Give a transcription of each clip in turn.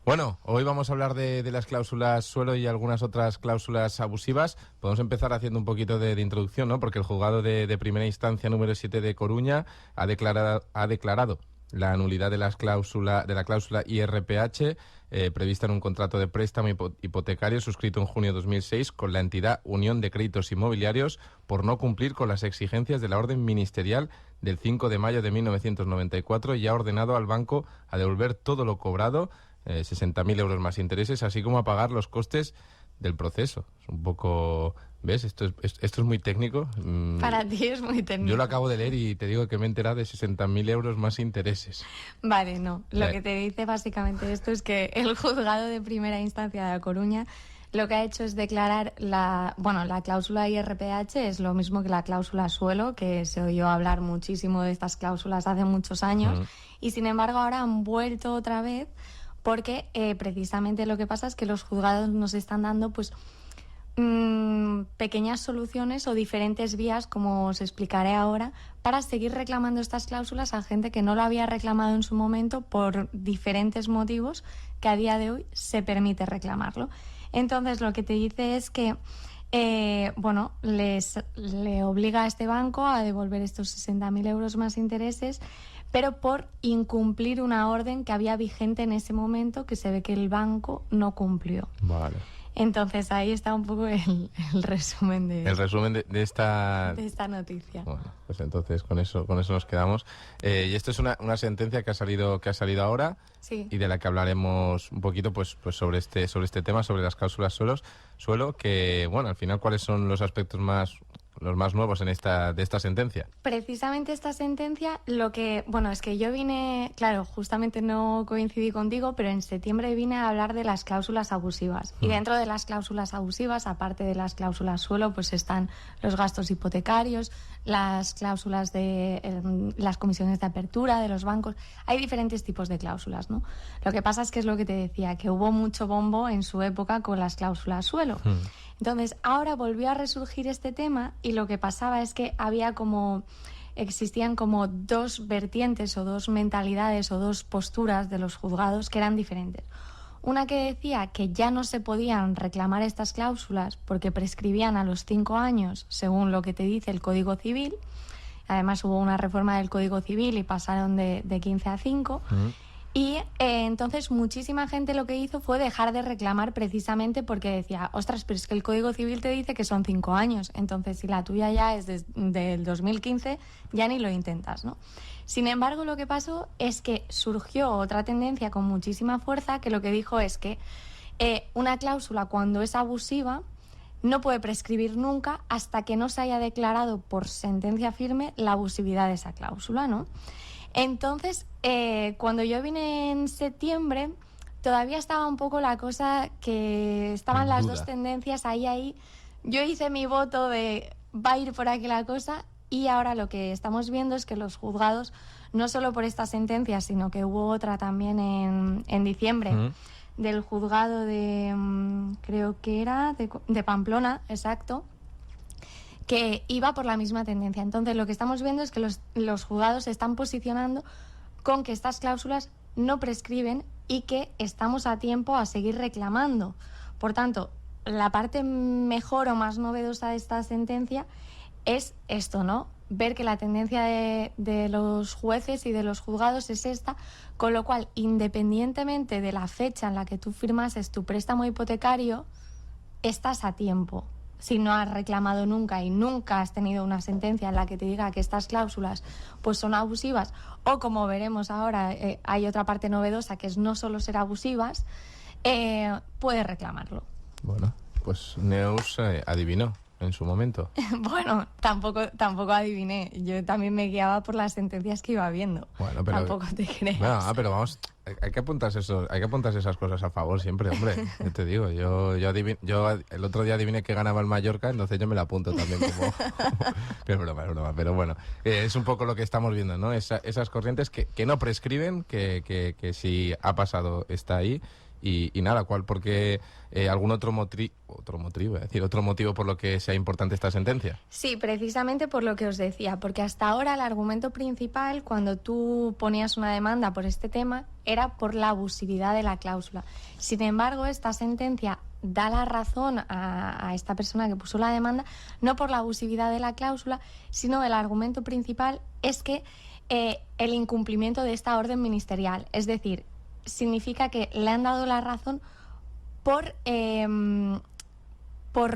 Bueno, hoy vamos a hablar de las cláusulas suelo y algunas otras cláusulas abusivas. Podemos empezar haciendo un poquito de introducción, ¿no? Porque el juzgado de primera instancia número 7 de Coruña ha declarado la nulidad de la cláusula IRPH prevista en un contrato de préstamo hipotecario suscrito en junio de 2006 con la entidad Unión de Créditos Inmobiliarios por no cumplir con las exigencias de la orden ministerial del 5 de mayo de 1994 y ha ordenado al banco a devolver todo lo cobrado, 60.000 euros más intereses, así como a pagar los costes del proceso. Es un poco... ¿Ves? Esto es muy técnico. Para ti es muy técnico. Yo lo acabo de leer y te digo que me he enterado de 60.000 euros más intereses. Vale, no. Lo que te dice básicamente esto es que el juzgado de primera instancia de La Coruña lo que ha hecho es declarar la cláusula IRPH es lo mismo que la cláusula suelo, que se oyó hablar muchísimo de estas cláusulas hace muchos años, y sin embargo ahora han vuelto otra vez porque precisamente lo que pasa es que los juzgados nos están dando pues pequeñas soluciones o diferentes vías, como os explicaré ahora, para seguir reclamando estas cláusulas a gente que no lo había reclamado en su momento por diferentes motivos que a día de hoy se permite reclamarlo. Entonces lo que te dice es que le obliga a este banco a devolver estos 60.000 euros más intereses, pero por incumplir una orden que había vigente en ese momento, que se ve que el banco no cumplió. Vale. Entonces ahí está un poco el resumen de esta noticia. Bueno, pues entonces con eso nos quedamos. Y esto es una sentencia que ha salido ahora, sí, y de la que hablaremos un poquito pues sobre este tema, sobre las cláusulas suelo, que bueno, al final cuáles son los aspectos los más nuevos de esta sentencia. Precisamente esta sentencia, es que yo vine, claro, justamente no coincidí contigo, pero en septiembre vine a hablar de las cláusulas abusivas. Y dentro de las cláusulas abusivas, aparte de las cláusulas suelo, pues están los gastos hipotecarios, las cláusulas de las comisiones de apertura de los bancos. Hay diferentes tipos de cláusulas, ¿no? Lo que pasa es que es lo que te decía, que hubo mucho bombo en su época con las cláusulas suelo. Entonces, ahora volvió a resurgir este tema y lo que pasaba es que existían como dos vertientes o dos mentalidades o dos posturas de los juzgados que eran diferentes. Una que decía que ya no se podían reclamar estas cláusulas porque prescribían a los 5 años, según lo que te dice el Código Civil. Además, hubo una reforma del Código Civil y pasaron de 15 a 5. Y entonces muchísima gente lo que hizo fue dejar de reclamar precisamente porque decía, ostras, pero es que el Código Civil te dice que son 5 años, entonces si la tuya ya es del 2015, ya ni lo intentas, ¿no? Sin embargo, lo que pasó es que surgió otra tendencia con muchísima fuerza que lo que dijo es que una cláusula cuando es abusiva no puede prescribir nunca hasta que no se haya declarado por sentencia firme la abusividad de esa cláusula, ¿no? Entonces, cuando yo vine en septiembre, todavía estaba un poco la cosa que estaban las dos tendencias ahí. Yo hice mi voto de va a ir por aquí la cosa, y ahora lo que estamos viendo es que los juzgados, no solo por esta sentencia, sino que hubo otra también en diciembre, del juzgado creo que era de Pamplona, exacto, que iba por la misma tendencia. Entonces lo que estamos viendo es que los juzgados se están posicionando con que estas cláusulas no prescriben y que estamos a tiempo a seguir reclamando. Por tanto, la parte mejor o más novedosa de esta sentencia es esto, ¿no? Ver que la tendencia de los jueces y de los juzgados es esta, con lo cual, independientemente de la fecha en la que tú firmases tu préstamo hipotecario, estás a tiempo. Si no has reclamado nunca y nunca has tenido una sentencia en la que te diga que estas cláusulas pues son abusivas, o como veremos ahora, hay otra parte novedosa que es no solo ser abusivas, puedes reclamarlo. Bueno, pues Neus adivinó en su momento. Bueno, tampoco adiviné. Yo también me guiaba por las sentencias que iba viendo. Bueno, pero tampoco te creas. No, pero vamos, hay que apuntarse esas cosas a favor siempre, hombre. Yo te digo, yo el otro día adiviné que ganaba el Mallorca, entonces yo me la apunto también como es broma, pero bueno, es un poco lo que estamos viendo, ¿no? Esas corrientes que no prescriben, que si ha pasado está ahí. Y nada, porque algún otro motivo por lo que sea importante esta sentencia. Sí, precisamente por lo que os decía, porque hasta ahora el argumento principal cuando tú ponías una demanda por este tema era por la abusividad de la cláusula. Sin embargo, esta sentencia da la razón a esta persona que puso la demanda, no por la abusividad de la cláusula, sino el argumento principal es que el incumplimiento de esta orden ministerial, es decir, significa que le han dado la razón por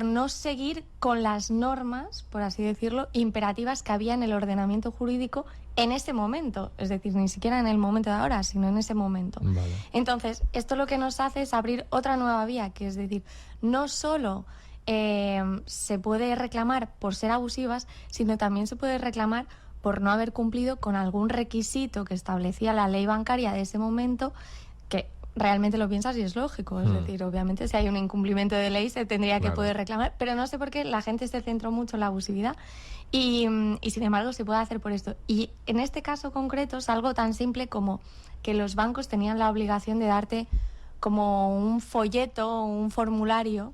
no seguir con las normas, por así decirlo, imperativas que había en el ordenamiento jurídico en ese momento. Es decir, ni siquiera en el momento de ahora, sino en ese momento. Vale. Entonces, esto lo que nos hace es abrir otra nueva vía, que es decir, no solo se puede reclamar por ser abusivas, sino también se puede reclamar por no haber cumplido con algún requisito que establecía la ley bancaria de ese momento, que realmente lo piensas y es lógico. Es decir, obviamente si hay un incumplimiento de ley se tendría que poder reclamar, pero no sé por qué la gente se centró mucho en la abusividad y sin embargo se puede hacer por esto. Y en este caso concreto es algo tan simple como que los bancos tenían la obligación de darte como un folleto, un formulario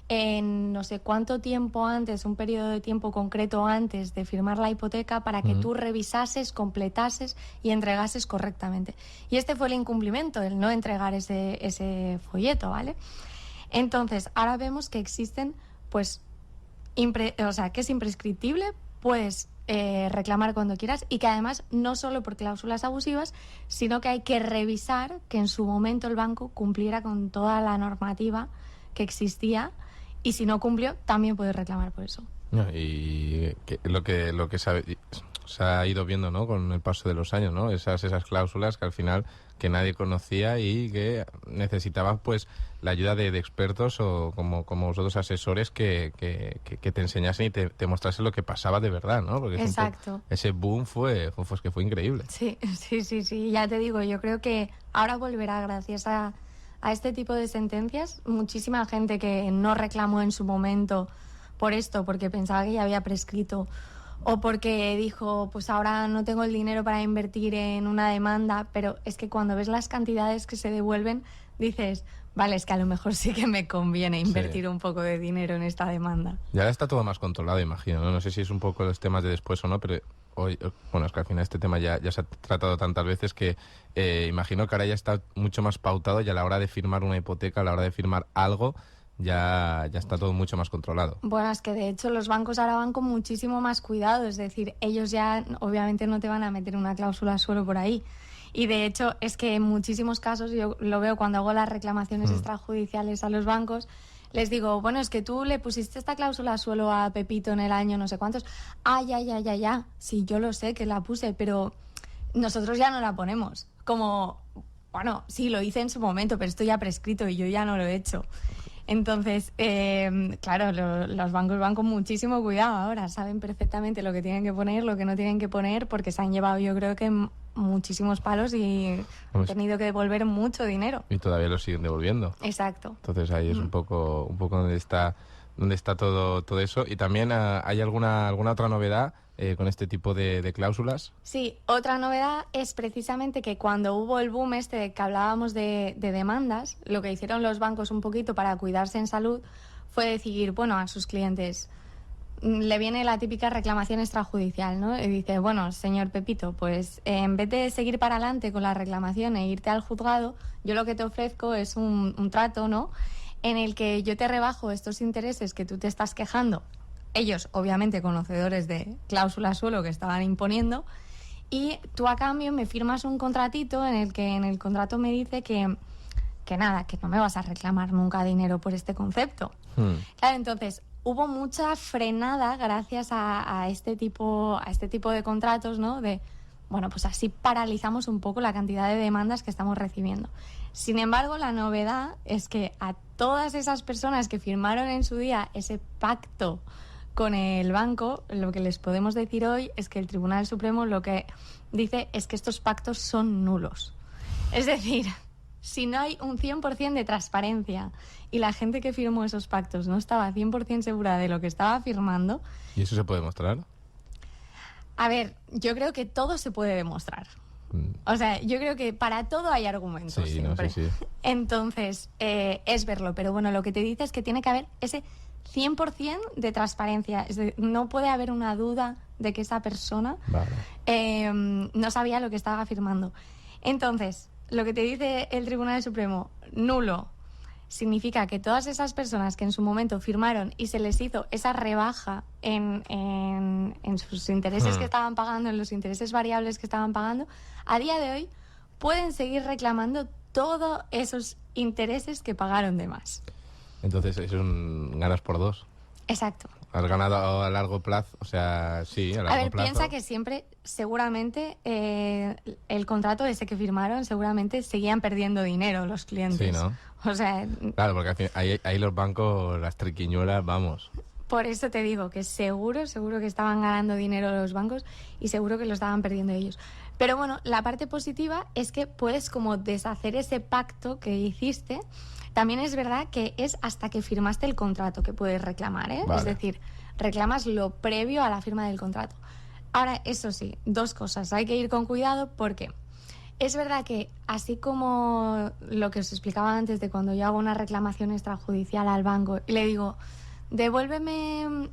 en no sé cuánto tiempo antes, un periodo de tiempo concreto antes de firmar la hipoteca para que tú revisases, completases y entregases correctamente. Y este fue el incumplimiento, el no entregar ese folleto, ¿vale? Entonces, ahora vemos que existen, pues, que es imprescriptible, puedes reclamar cuando quieras y que además no solo por cláusulas abusivas, sino que hay que revisar que en su momento el banco cumpliera con toda la normativa que existía. Y si no cumplió, también puede reclamar por eso. Y lo que se ha ido viendo, ¿no?, con el paso de los años, ¿no? Esas cláusulas que al final que nadie conocía y que necesitabas pues la ayuda de expertos o como vosotros asesores que te enseñasen y te mostrasen lo que pasaba de verdad, ¿no? Porque exacto. Ese boom fue increíble. Sí, ya te digo, yo creo que ahora volverá gracias a este tipo de sentencias. Muchísima gente que no reclamó en su momento por esto, porque pensaba que ya había prescrito o porque dijo, pues ahora no tengo el dinero para invertir en una demanda, pero es que cuando ves las cantidades que se devuelven, dices, vale, es que a lo mejor sí que me conviene invertir un poco de dinero en esta demanda. Y ahora está todo más controlado, imagino, ¿no? No sé si es un poco los temas de después o no, pero hoy, bueno, es que al final este tema ya se ha tratado tantas veces que imagino que ahora ya está mucho más pautado y a la hora de firmar una hipoteca, a la hora de firmar algo, ya está todo mucho más controlado. Bueno, es que de hecho los bancos ahora van con muchísimo más cuidado, es decir, ellos ya obviamente no te van a meter una cláusula suelo por ahí. Y de hecho es que en muchísimos casos, yo lo veo cuando hago las reclamaciones extrajudiciales a los bancos, les digo, bueno, es que tú le pusiste esta cláusula suelo a Pepito en el año no sé cuántos. Ya. Sí, yo lo sé que la puse, pero nosotros ya no la ponemos. Como, bueno, sí, lo hice en su momento, pero esto ya prescrito y yo ya no lo he hecho. Entonces, claro, los bancos van con muchísimo cuidado ahora, saben perfectamente lo que tienen que poner, lo que no tienen que poner, porque se han llevado, yo creo que muchísimos palos y han tenido que devolver mucho dinero. Y todavía lo siguen devolviendo. Exacto. Entonces ahí es un poco donde está todo eso. Y también hay alguna otra novedad con este tipo de cláusulas. Sí, otra novedad es precisamente que cuando hubo el boom este que hablábamos de demandas, lo que hicieron los bancos un poquito para cuidarse en salud fue decir, bueno, a sus clientes, le viene la típica reclamación extrajudicial, ¿no? Y dice, bueno, señor Pepito, pues en vez de seguir para adelante con la reclamación e irte al juzgado, yo lo que te ofrezco es un trato, ¿no?, en el que yo te rebajo estos intereses que tú te estás quejando, ellos obviamente conocedores de cláusulas suelo que estaban imponiendo, y tú a cambio me firmas un contratito en el que en el contrato me dice que nada, que no me vas a reclamar nunca dinero por este concepto. Claro, entonces hubo mucha frenada gracias a este tipo de contratos, ¿no? De, bueno, pues así paralizamos un poco la cantidad de demandas que estamos recibiendo. Sin embargo, la novedad es que a todas esas personas que firmaron en su día ese pacto con el banco, lo que les podemos decir hoy es que el Tribunal Supremo lo que dice es que estos pactos son nulos. Es decir, si no hay un 100% de transparencia y la gente que firmó esos pactos no estaba 100% segura de lo que estaba firmando... ¿Y eso se puede demostrar? A ver, yo creo que todo se puede demostrar. O sea, yo creo que para todo hay argumentos siempre. Sí. Entonces, es verlo. Pero bueno, lo que te dice es que tiene que haber ese 100% de transparencia. Es decir, no puede haber una duda de que esa persona no sabía lo que estaba firmando. Entonces, lo que te dice el Tribunal Supremo, nulo, significa que todas esas personas que en su momento firmaron y se les hizo esa rebaja en sus intereses que estaban pagando, en los intereses variables que estaban pagando, a día de hoy pueden seguir reclamando todos esos intereses que pagaron de más. Entonces es un ganas por dos. Exacto. Has ganado a largo plazo, o sea, sí, a largo plazo. A ver, piensa que siempre, seguramente, el contrato ese que firmaron, seguramente seguían perdiendo dinero los clientes. Sí, ¿no? O sea... Claro, porque al fin, ahí los bancos, las triquiñuelas, vamos. Por eso te digo que seguro que estaban ganando dinero los bancos y seguro que lo estaban perdiendo ellos. Pero bueno, la parte positiva es que puedes como deshacer ese pacto que hiciste. También es verdad que es hasta que firmaste el contrato que puedes reclamar, ¿eh? Vale. Es decir, reclamas lo previo a la firma del contrato. Ahora, eso sí, dos cosas. Hay que ir con cuidado porque es verdad que, así como lo que os explicaba antes de cuando yo hago una reclamación extrajudicial al banco y le digo, devuélveme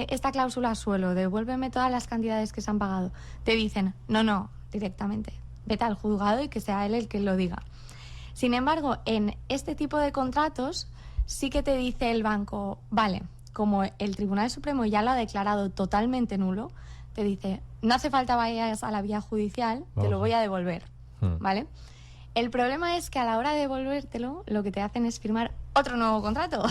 esta cláusula suelo, devuélveme todas las cantidades que se han pagado, te dicen, no, directamente, vete al juzgado y que sea él el que lo diga. Sin embargo, en este tipo de contratos sí que te dice el banco, vale, como el Tribunal Supremo ya lo ha declarado totalmente nulo, te dice, no hace falta vayas a la vía judicial, te lo voy a devolver, ¿vale? El problema es que a la hora de devolvértelo, lo que te hacen es firmar otro nuevo contrato.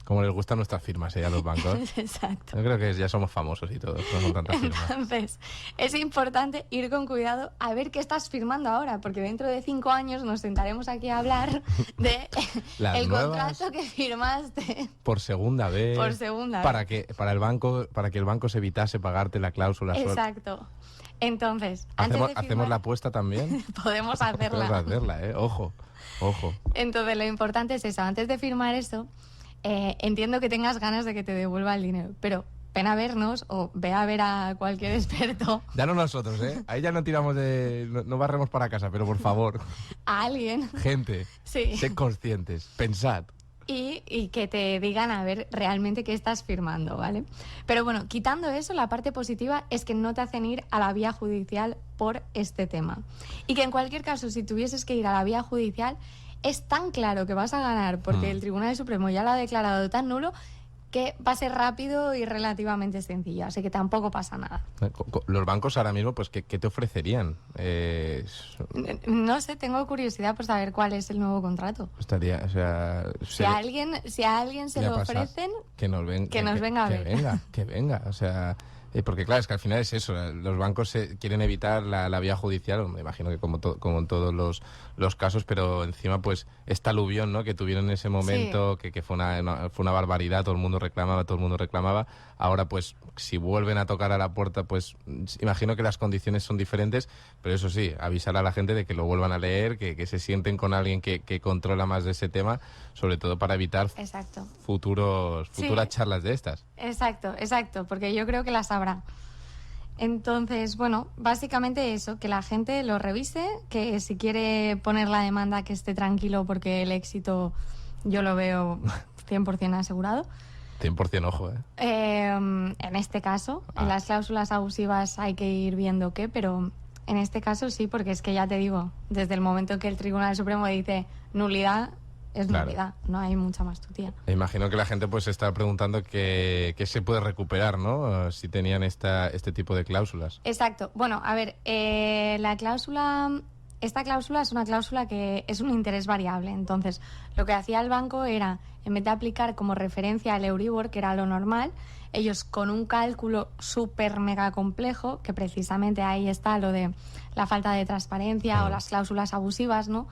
Como les gustan nuestras firmas, a los bancos. Exacto. Yo creo que ya somos famosos y todo, no con tantas firmas. Entonces, es importante ir con cuidado a ver qué estás firmando ahora, porque dentro de 5 años nos sentaremos aquí a hablar de el contrato que firmaste. Por segunda vez. Por segunda vez. Para que el banco se evitase pagarte la cláusula. Exacto. Entonces, ¿Hacemos la apuesta también? Podemos hacerla. Podemos hacerla, ojo. Entonces, lo importante es eso. Antes de firmar eso, entiendo que tengas ganas de que te devuelva el dinero, pero ven a vernos o ve a ver a cualquier experto. Ya no nosotros, ahí ya no tiramos no barremos para casa, pero por favor. A alguien. Gente, sí. Sed conscientes, pensad. Y que te digan a ver realmente qué estás firmando, ¿vale? Pero bueno, quitando eso, la parte positiva es que no te hacen ir a la vía judicial por este tema. Y que en cualquier caso, si tuvieses que ir a la vía judicial, es tan claro que vas a ganar porque el Tribunal Supremo ya lo ha declarado tan nulo que va a ser rápido y relativamente sencillo, así que tampoco pasa nada. Los bancos ahora mismo, pues, ¿qué te ofrecerían? No sé, tengo curiosidad por saber cuál es el nuevo contrato. Estaría, o sea... Si a alguien se lo ofrecen, que nos venga a ver. Que venga, o sea... Porque claro, es que al final es eso, los bancos quieren evitar la vía judicial, me imagino que como en todos los casos, pero encima pues esta aluvión, ¿no?, que tuvieron en ese momento, sí, que fue una barbaridad, todo el mundo reclamaba, ahora pues si vuelven a tocar a la puerta, pues imagino que las condiciones son diferentes, pero eso sí, avisar a la gente de que lo vuelvan a leer, que se sienten con alguien que controla más de ese tema, sobre todo para evitar futuras charlas de estas. Exacto, porque yo creo que las habrá. Entonces, bueno, básicamente eso, que la gente lo revise, que si quiere poner la demanda que esté tranquilo porque el éxito yo lo veo 100% asegurado. 100% ojo, en este caso, en las cláusulas abusivas hay que ir viendo qué, pero en este caso sí, porque es que ya te digo, desde el momento que el Tribunal Supremo dice nulidad, es nulidad, no hay mucha más tutía. Imagino que la gente pues se está preguntando qué se puede recuperar, ¿no? Si tenían este tipo de cláusulas. Exacto. Bueno, a ver, esta cláusula es una cláusula que es un interés variable. Entonces, lo que hacía el banco era, en vez de aplicar como referencia al Euribor, que era lo normal, ellos con un cálculo súper mega complejo, que precisamente ahí está lo de la falta de transparencia o las cláusulas abusivas, ¿no?,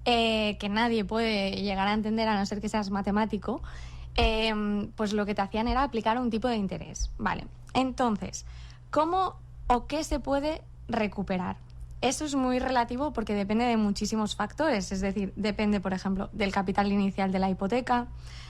que nadie puede llegar a entender a no ser que seas matemático, pues lo que te hacían era aplicar un tipo de interés. Vale. Entonces, ¿cómo o qué se puede recuperar? Eso es muy relativo porque depende de muchísimos factores. Es decir, depende, por ejemplo, del capital inicial de la hipoteca,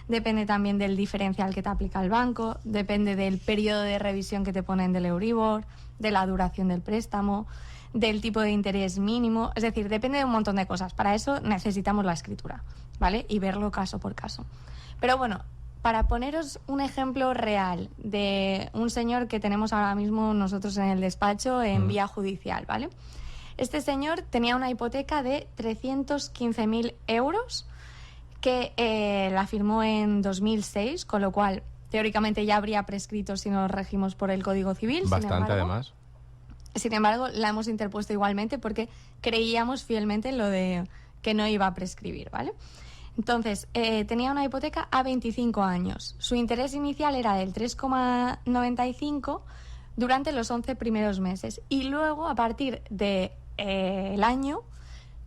depende también del diferencial que te aplica el banco, depende del periodo de revisión que te ponen del Euribor, de la duración del préstamo, del tipo de interés mínimo, es decir, depende de un montón de cosas. Para eso necesitamos la escritura, ¿vale? Y verlo caso por caso. Pero bueno, para poneros un ejemplo real de un señor que tenemos ahora mismo nosotros en el despacho en vía judicial, ¿vale? Este señor tenía una hipoteca de 315.000 euros que la firmó en 2006, con lo cual teóricamente ya habría prescrito si nos regimos por el Código Civil. Bastante, además. Sin embargo, la hemos interpuesto igualmente porque creíamos fielmente en lo de que no iba a prescribir, ¿vale? Entonces, tenía una hipoteca a 25 años. Su interés inicial era del 3,95 durante los 11 primeros meses. Y luego, a partir de el año,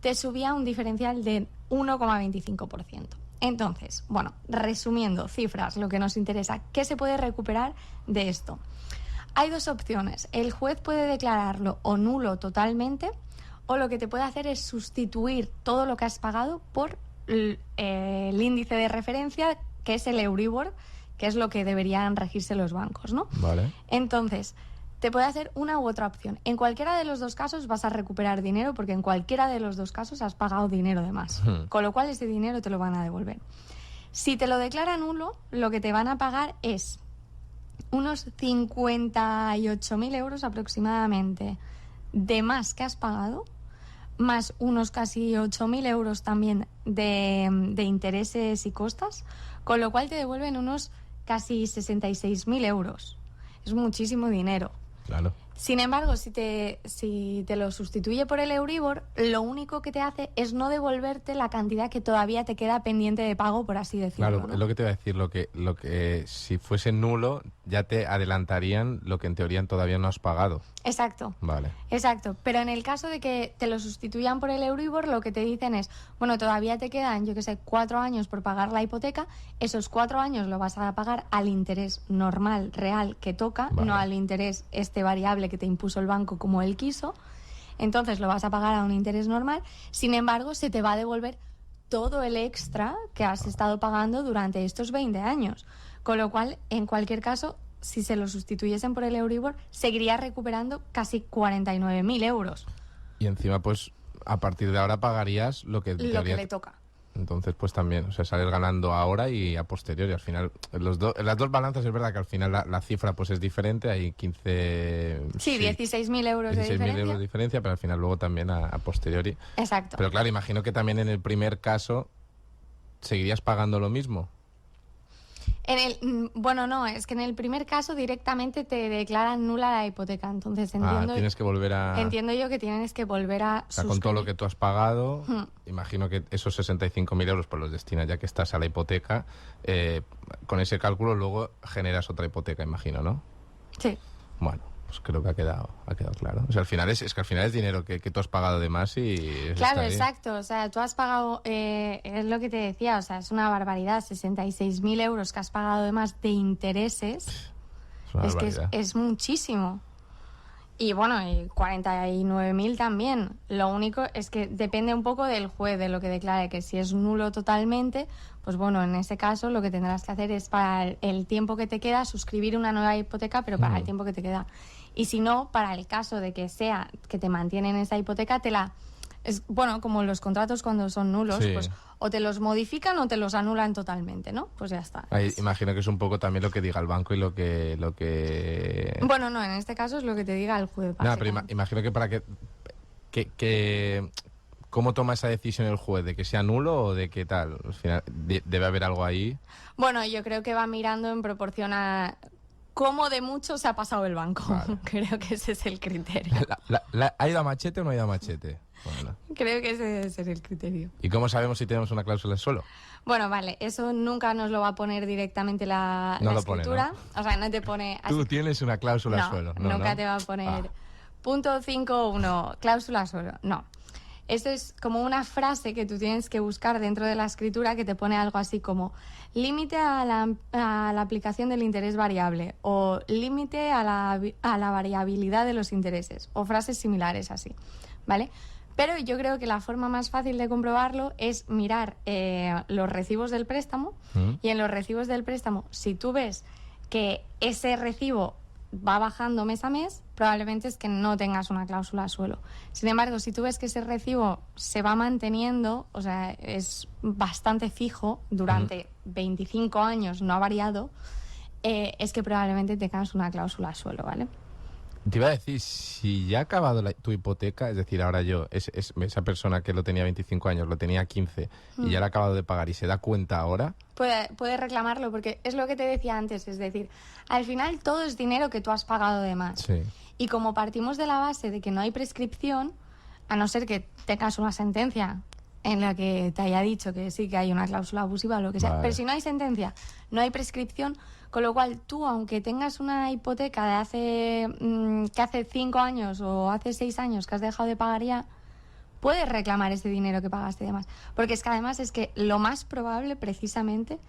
te subía un diferencial de 1,25%. Entonces, bueno, resumiendo, cifras, lo que nos interesa, ¿qué se puede recuperar de esto? Hay dos opciones. El juez puede declararlo o nulo totalmente, o lo que te puede hacer es sustituir todo lo que has pagado por el índice de referencia, que es el Euribor, que es lo que deberían regirse los bancos, ¿no? Vale. Entonces, te puede hacer una u otra opción. En cualquiera de los dos casos vas a recuperar dinero, porque en cualquiera de los dos casos has pagado dinero de más. Con lo cual ese dinero te lo van a devolver. Si te lo declara nulo, lo que te van a pagar es unos 58.000 euros aproximadamente de más que has pagado, más unos casi 8.000 euros también de intereses y costas, con lo cual te devuelven unos casi 66.000 euros. Es muchísimo dinero. Claro. Sin embargo, si te lo sustituye por el Euribor, lo único que te hace es no devolverte la cantidad que todavía te queda pendiente de pago, por así decirlo. Claro, ¿no? es lo que te iba a decir, lo que si fuese nulo ya te adelantarían lo que en teoría todavía no has pagado. Exacto. Vale. Exacto, pero en el caso de que te lo sustituyan por el Euribor, lo que te dicen es, bueno, todavía te quedan, 4 años por pagar la hipoteca, esos 4 años lo vas a pagar al interés normal, real, que toca, Vale. no al interés variable que te impuso el banco como él quiso. Entonces lo vas a pagar a un interés normal, sin embargo, se te va a devolver todo el extra que has estado pagando durante estos 20 años. Con lo cual, en cualquier caso, si se lo sustituyesen por el Euribor, seguiría recuperando casi 49.000 euros. Y encima, pues, a partir de ahora pagarías lo que le toca. Entonces, pues también, o sea, sales ganando ahora y a posteriori. Al final, en las dos balanzas es verdad que al final la cifra pues es diferente, hay 15... Sí, 16.000 euros de 16.000 diferencia. euros de diferencia, pero al final luego también a posteriori. Exacto. Pero claro, imagino que también en el primer caso seguirías pagando lo mismo. Bueno, no, es que en el primer caso directamente te declaran nula la hipoteca, entonces Tienes que volver a... entiendo yo que tienes que volver a O sea, con todo lo que tú has pagado, Hmm. imagino que esos 65.000 euros pues los destinas ya que estás a la hipoteca, con ese cálculo luego generas otra hipoteca, imagino, ¿no? Sí. Bueno, pues creo que ha quedado claro. O sea, al final es que al final es dinero que tú has pagado de más y... Claro, exacto. O sea, tú has pagado, es lo que te decía, o sea, es una barbaridad, 66.000 euros que has pagado de más de intereses. Es una Es que barbaridad. es muchísimo. Y bueno, y 49.000 también. Lo único es que depende un poco del juez, de lo que declare, que si es nulo totalmente, pues bueno, en ese caso lo que tendrás que hacer es para el tiempo que te queda suscribir una nueva hipoteca, pero para el tiempo que te queda. Y si no, para el caso de que sea que te mantienen esa hipoteca, bueno, como los contratos cuando son nulos, Sí. pues o te los modifican o te los anulan totalmente, ¿no? Pues ya está. Ahí, imagino que es un poco también lo que diga el banco y lo que... Bueno, no, en este caso es lo que te diga el juez. Nada, pero básicamente. imagino que para que ¿cómo toma esa decisión el juez? ¿De que sea nulo o de qué tal? Al final, debe haber algo ahí. Bueno, yo creo que va mirando en proporción a cómo de mucho se ha pasado el banco. Vale. Creo que ese es el criterio. ¿Ha ido a machete o no ha ido a machete? Bueno. Creo que ese debe ser el criterio. ¿Y cómo sabemos si tenemos una cláusula de suelo? Bueno, vale, eso nunca nos lo va a poner directamente la No lo pone, escritura. O sea, no te pone... Tú tienes una cláusula de No, suelo. nunca te va a poner punto 5.1, cláusula suelo. No. Esto es como una frase que tú tienes que buscar dentro de la escritura que te pone algo así como límite a la aplicación del interés variable o límite a la variabilidad de los intereses o frases similares así, ¿vale? Pero yo creo que la forma más fácil de comprobarlo es mirar los recibos del préstamo y en los recibos del préstamo, si tú ves que ese recibo va bajando mes a mes, probablemente es que no tengas una cláusula suelo. Sin embargo, si tú ves que ese recibo se va manteniendo, o sea, es bastante fijo durante 25 años, no ha variado, es que probablemente tengas una cláusula suelo, ¿vale? Te iba a decir, si ya ha acabado tu hipoteca, es decir, ahora esa persona que lo tenía 25 años, lo tenía 15 y ya lo ha acabado de pagar y se da cuenta ahora... Puede reclamarlo, porque es lo que te decía antes, es decir, al final todo es dinero que tú has pagado de más. Sí. Y como partimos de la base de que no hay prescripción, a no ser que tengas una sentencia en la que te haya dicho que sí, que hay una cláusula abusiva o lo que sea, Vale. pero si no hay sentencia, no hay prescripción, con lo cual tú, aunque tengas una hipoteca de hace 5 años o hace 6 años que has dejado de pagar ya, puedes reclamar ese dinero que pagaste y demás. Porque es que además es que lo más probable, precisamente,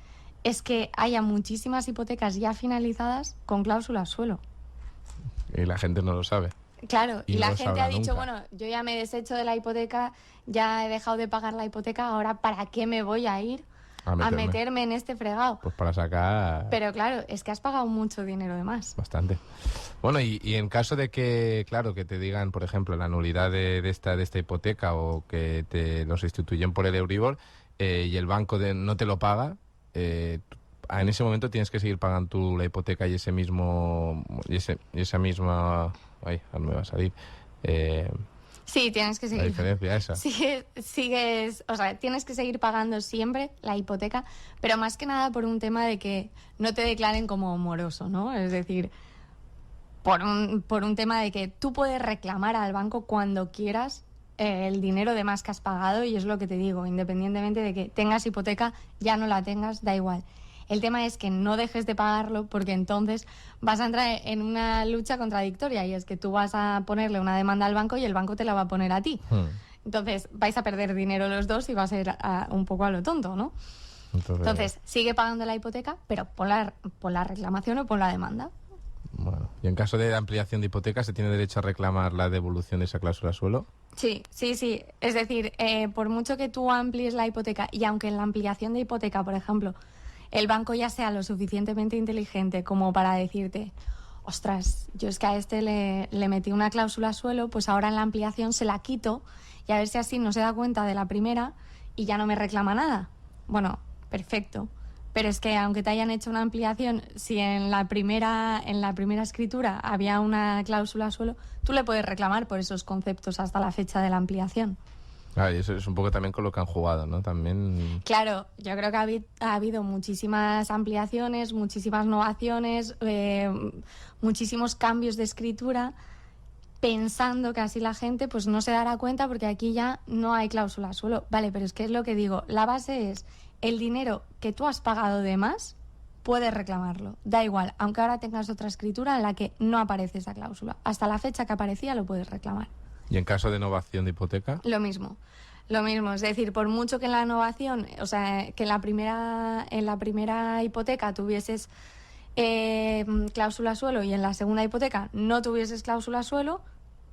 es que haya muchísimas hipotecas ya finalizadas con cláusulas suelo. Y la gente no lo sabe. Claro, y no la lo gente sabrá ha dicho, nunca. bueno, yo ya me he deshecho de la hipoteca, ya he dejado de pagar la hipoteca, ahora ¿para qué me voy a ir A meterme. meterme en este fregado? Pues para sacar... Pero claro, es que has pagado mucho dinero de más. Bastante. Bueno, y en caso de que, claro, que te digan, por ejemplo, la nulidad de esta hipoteca o que te los instituyen por el Euribor y el banco no te lo paga, en ese momento tienes que seguir pagando tú la hipoteca y esa misma... Ay, ahora me va a salir. Sí, tienes que La seguir. diferencia esa. Sigues, o sea, tienes que seguir pagando siempre la hipoteca, pero más que nada por un tema de que no te declaren como moroso, ¿no? Es decir, por un tema de que tú puedes reclamar al banco cuando quieras el dinero de más que has pagado, y es lo que te digo, independientemente de que tengas hipoteca, ya no la tengas, da igual. El tema es que no dejes de pagarlo, porque entonces vas a entrar en una lucha contradictoria, y es que tú vas a ponerle una demanda al banco y el banco te la va a poner a ti. Entonces vais a perder dinero los dos y va a ser un poco a lo tonto, ¿no? Entonces sigue pagando la hipoteca, pero pon la reclamación o pon la demanda. Bueno, y en caso de ampliación de hipoteca, ¿se tiene derecho a reclamar la devolución de esa cláusula suelo? Sí. Es decir, por mucho que tú amplíes la hipoteca, y aunque en la ampliación de hipoteca, por ejemplo, el banco ya sea lo suficientemente inteligente como para decirte, ostras, yo es que a este le metí una cláusula suelo, pues ahora en la ampliación se la quito y a ver si así no se da cuenta de la primera y ya no me reclama nada. Bueno, perfecto. Pero es que aunque te hayan hecho una ampliación, si en la primera escritura había una cláusula suelo, tú le puedes reclamar por esos conceptos hasta la fecha de la ampliación. Ah, y eso es un poco también con lo que han jugado, ¿no? También... Claro, yo creo que ha habido muchísimas ampliaciones, muchísimas novaciones, muchísimos cambios de escritura, pensando que así la gente pues no se dará cuenta porque aquí ya no hay cláusula suelo. Vale, pero es que es lo que digo, la base es el dinero que tú has pagado de más, puedes reclamarlo. Da igual, aunque ahora tengas otra escritura en la que no aparece esa cláusula. Hasta la fecha que aparecía lo puedes reclamar. ¿Y en caso de novación de hipoteca? Lo mismo, es decir, por mucho que en la innovación, o sea, que en la primera hipoteca tuvieses cláusula suelo y en la segunda hipoteca no tuvieses cláusula suelo,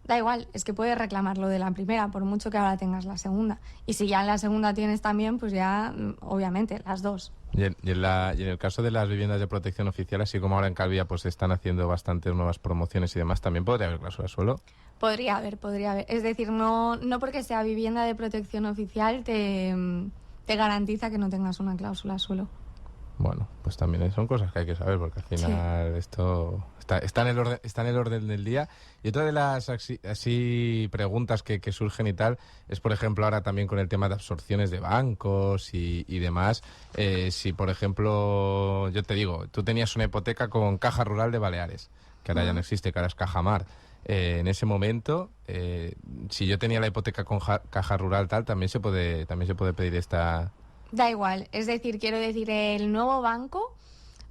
da igual, es que puedes reclamar lo de la primera, por mucho que ahora tengas la segunda. Y si ya en la segunda tienes también, pues ya, obviamente, las dos. Y en el caso de las viviendas de protección oficial, así como ahora en Calvia pues se están haciendo bastantes nuevas promociones y demás, ¿también podría haber cláusula suelo? Podría haber. Es decir, no porque sea vivienda de protección oficial te garantiza que no tengas una cláusula suelo. Bueno, pues también son cosas que hay que saber, porque al final esto está en el orden del día. Y otra de las así preguntas que surgen y tal es, por ejemplo, ahora también con el tema de absorciones de bancos y demás. Si, por ejemplo, yo te digo, tú tenías una hipoteca con Caja Rural de Baleares, que ahora ya no existe, que ahora es Cajamar. En ese momento, si yo tenía la hipoteca con Caja Rural tal, también se puede pedir esta... Da igual, es decir, quiero decir, el nuevo banco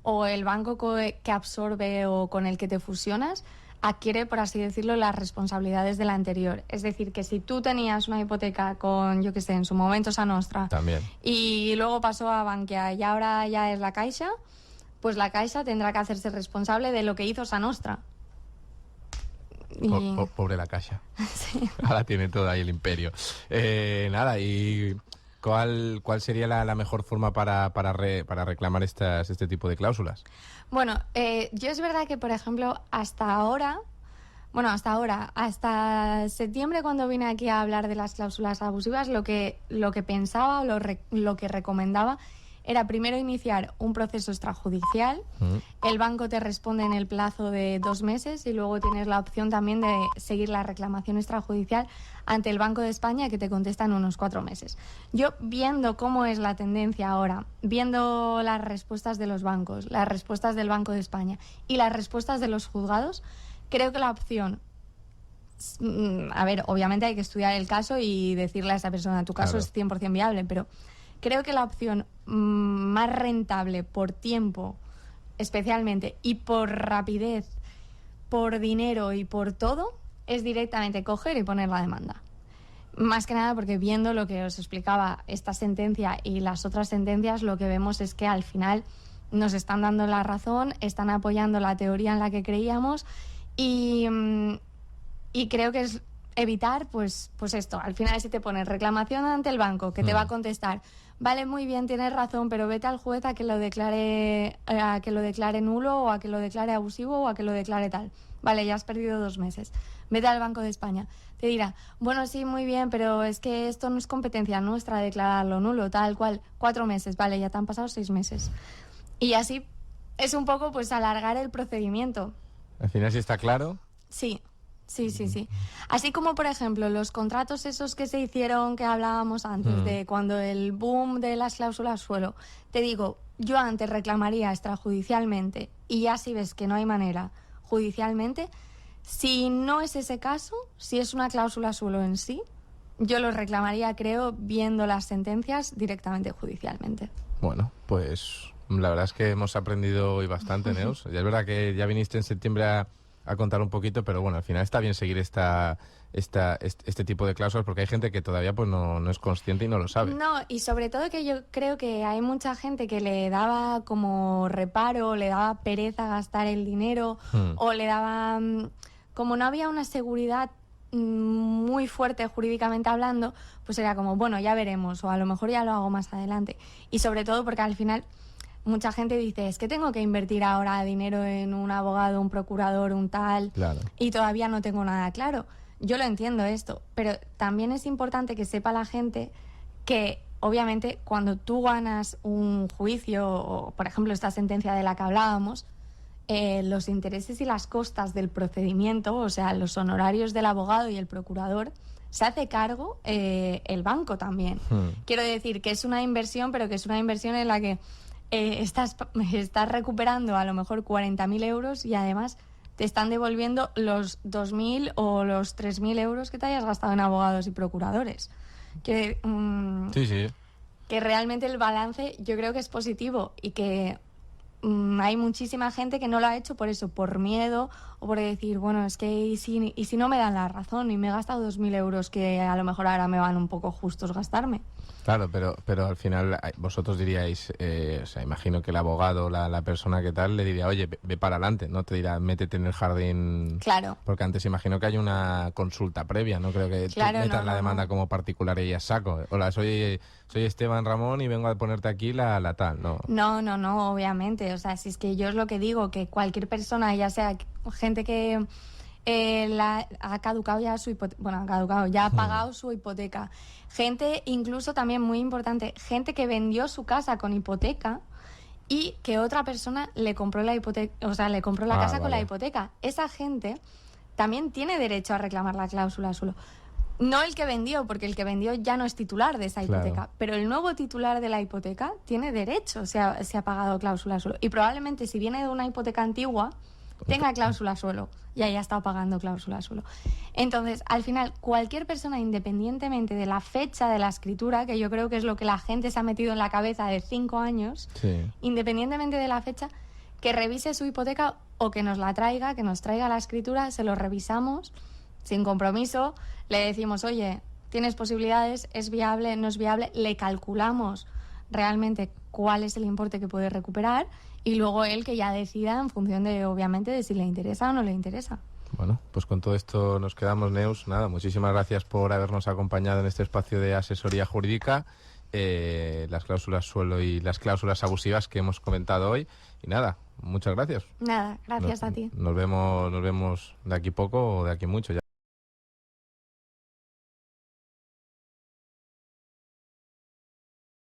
o el banco que absorbe o con el que te fusionas adquiere, por así decirlo, las responsabilidades del anterior. Es decir, que si tú tenías una hipoteca con, yo qué sé, en su momento Sa Nostra, también, y luego pasó a Bankia y ahora ya es la Caixa, pues la Caixa tendrá que hacerse responsable de lo que hizo Sa Nostra. Pobre la Caixa. Sí. Ahora tiene todo ahí el imperio. Nada, y ¿cuál sería la mejor forma para reclamar este tipo de cláusulas? Bueno, yo es verdad que, por ejemplo, hasta septiembre, cuando vine aquí a hablar de las cláusulas abusivas, lo que pensaba o lo que recomendaba era primero iniciar un proceso extrajudicial. El banco te responde en el plazo de 2 meses y luego tienes la opción también de seguir la reclamación extrajudicial ante el Banco de España, que te contesta en unos 4 meses. Yo, viendo cómo es la tendencia ahora, viendo las respuestas de los bancos, las respuestas del Banco de España y las respuestas de los juzgados, creo que la opción... A ver, obviamente hay que estudiar el caso y decirle a esa persona, tu caso es 100% viable, pero creo que la opción más rentable por tiempo, especialmente, y por rapidez, por dinero y por todo, es directamente coger y poner la demanda. Más que nada porque, viendo lo que os explicaba, esta sentencia y las otras sentencias, lo que vemos es que al final nos están dando la razón, están apoyando la teoría en la que creíamos y creo que es evitar, pues esto. Al final, si te pones reclamación ante el banco, que te va a contestar, vale, muy bien, tienes razón, pero vete al juez a que lo declare nulo, o a que lo declare abusivo, o a que lo declare tal. Vale, ya has perdido 2 meses. Vete al Banco de España. Te dirá, bueno, sí, muy bien, pero es que esto no es competencia nuestra declararlo nulo, tal cual. 4 meses, vale, ya te han pasado 6 meses. Y así es un poco, pues, alargar el procedimiento. Al final, ¿sí está claro? Sí. Sí. Así como, por ejemplo, los contratos esos que se hicieron, que hablábamos antes, de cuando el boom de las cláusulas suelo. Te digo, yo antes reclamaría extrajudicialmente, y ya si ves que no hay manera judicialmente, si no es ese caso, si es una cláusula suelo en sí, yo lo reclamaría, creo, viendo las sentencias directamente judicialmente. Bueno, pues la verdad es que hemos aprendido hoy bastante, Neus. Ya es verdad que ya viniste en septiembre a contar un poquito, pero bueno, al final está bien seguir este tipo de cláusulas, porque hay gente que todavía pues no es consciente y no lo sabe. No, y sobre todo que yo creo que hay mucha gente que le daba como reparo, le daba pereza gastar el dinero, o le daba... como no había una seguridad muy fuerte jurídicamente hablando, pues era como, bueno, ya veremos, o a lo mejor ya lo hago más adelante. Y sobre todo porque al final... mucha gente dice, es que tengo que invertir ahora dinero en un abogado, un procurador, un tal, claro, y todavía no tengo nada claro. Yo lo entiendo esto, pero también es importante que sepa la gente que, obviamente, cuando tú ganas un juicio, o por ejemplo esta sentencia de la que hablábamos, los intereses y las costas del procedimiento, o sea, los honorarios del abogado y el procurador, se hace cargo el banco también. Quiero decir que es una inversión, pero que es una inversión en la que estás recuperando a lo mejor 40.000 euros, y además te están devolviendo los 2.000 o los 3.000 euros que te hayas gastado en abogados y procuradores. Que realmente el balance yo creo que es positivo, y que hay muchísima gente que no lo ha hecho por eso, por miedo, o por decir, bueno, es que y si no me dan la razón y me he gastado 2.000 euros que a lo mejor ahora me van un poco justos gastarme. Claro, pero al final vosotros diríais, o sea, imagino que el abogado, la persona que tal, le diría, oye, ve para adelante, no te dirá, métete en el jardín. Claro. Porque antes imagino que hay una consulta previa, no creo que claro, tú metas la demanda no. como particular y ya saco. Hola, soy Esteban Ramón y vengo a ponerte aquí la tal, ¿no? No, obviamente. O sea, si es que yo es lo que digo, que cualquier persona, ya sea gente que... ha caducado ya su hipoteca, ya ha pagado su hipoteca. Gente, incluso también muy importante, gente que vendió su casa con hipoteca y que otra persona le compró la hipoteca, o sea, le compró la casa con la hipoteca. Esa gente también tiene derecho a reclamar la cláusula suelo. No el que vendió, porque el que vendió ya no es titular de esa hipoteca, pero el nuevo titular de la hipoteca tiene derecho, se ha pagado cláusula suelo. Y probablemente, si viene de una hipoteca antigua, tenga cláusula suelo y haya estado pagando cláusula suelo. Entonces, al final, cualquier persona, independientemente de la fecha de la escritura, que yo creo que es lo que la gente se ha metido en la cabeza de 5 años, independientemente de la fecha, que revise su hipoteca o que nos la traiga, que nos traiga la escritura, se lo revisamos sin compromiso, le decimos, oye, tienes posibilidades, es viable, no es viable, le calculamos realmente cuál es el importe que puede recuperar, y luego él que ya decida en función de, obviamente, de si le interesa o no le interesa. Bueno, pues con todo esto nos quedamos, Neus. Nada, muchísimas gracias por habernos acompañado en este espacio de asesoría jurídica. las cláusulas suelo y las cláusulas abusivas que hemos comentado hoy. Y nada, muchas gracias. Nada, gracias a ti. Nos vemos de aquí poco o de aquí mucho ya.